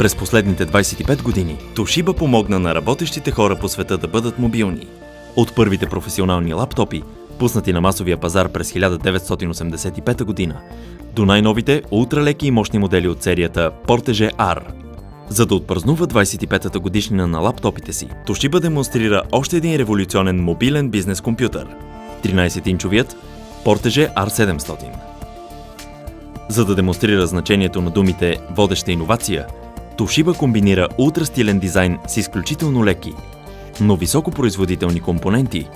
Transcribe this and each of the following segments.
През последните 25 години Toshiba помогна на работещите хора по света да бъдат мобилни. От първите професионални лаптопи, пуснати на масовия пазар през 1985 година, до най-новите ултралеки и мощни модели от серията Portage R. За да отпразнува 25-та годишнина на лаптопите си, Toshiba демонстрира още един революционен мобилен бизнес компютър – 13-инчовият Portage R700. За да демонстрира значението на думите водеща иновация, Toshiba комбинира ултрастилен дизайн с изключително леки, но високопроизводителни компоненти,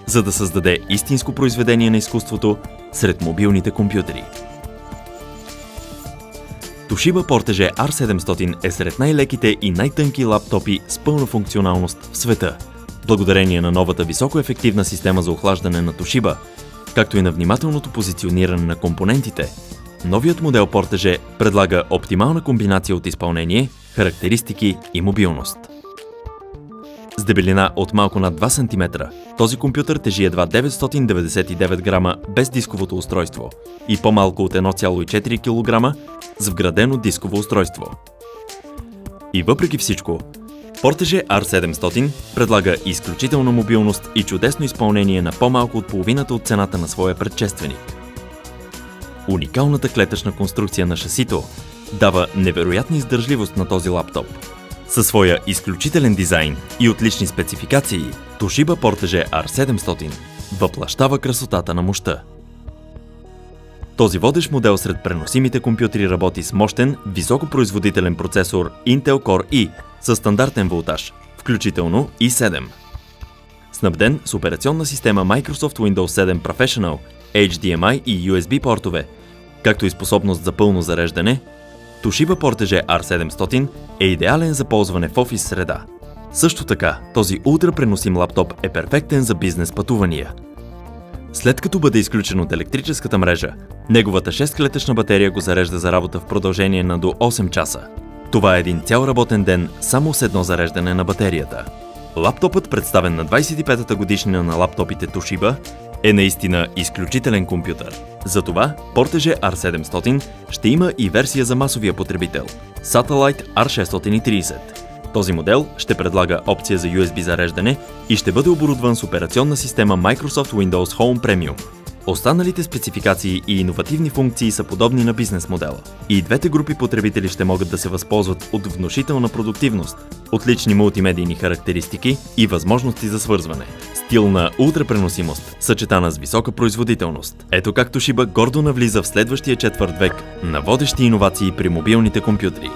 за да създаде истинско произведение на изкуството сред мобилните компютри. Toshiba Portage R700 е сред най-леките и най-тънки лаптопи с пълна функционалност в света. Благодарение на новата високоефективна система за охлаждане на Toshiba, както и на внимателното позициониране на компонентите, новият модел Portage предлага оптимална комбинация от изпълнение, характеристики и мобилност. С дебелина от малко над 2 см, този компютър тежи едва 999 грама без дисковото устройство и по-малко от 1,4 кг с вградено дисково устройство. И въпреки всичко, Portage R700 предлага изключителна мобилност и чудесно изпълнение на по-малко от половината от цената на своя предшественик. Уникалната клетъчна конструкция на шасито дава невероятна издържливост на този лаптоп. Със своя изключителен дизайн и отлични спецификации, Toshiba Portage R700 въплъщава красотата на мощта. Този водещ модел сред преносимите компютри работи с мощен, високопроизводителен процесор Intel Core i със стандартен волтаж, включително i7. Снабден с операционна система Microsoft Windows 7 Professional, HDMI и USB портове, както и способност за пълно зареждане, Toshiba Portage R700 е идеален за ползване в офис среда. Също така, този ултрапреносим лаптоп е перфектен за бизнес пътувания. След като бъде изключен от електрическата мрежа, неговата 6-клетъчна батерия го зарежда за работа в продължение на до 8 часа. Това е един цял работен ден само с едно зареждане на батерията. Лаптопът, представен на 25-та годишнина на лаптопите Toshiba, е наистина изключителен компютър. Затова Portage R700 ще има и версия за масовия потребител – Satellite R630. Този модел ще предлага опция за USB зареждане и ще бъде оборудван с операционна система Microsoft Windows Home Premium. Останалите спецификации и иновативни функции са подобни на бизнес модела. И двете групи потребители ще могат да се възползват от внушителна продуктивност, отлични мултимедийни характеристики и възможности за свързване. Стилна ултрапреносимост, съчетана с висока производителност. Ето как Toshiba гордо навлиза в следващия четвърт век на водещи иновации при мобилните компютри.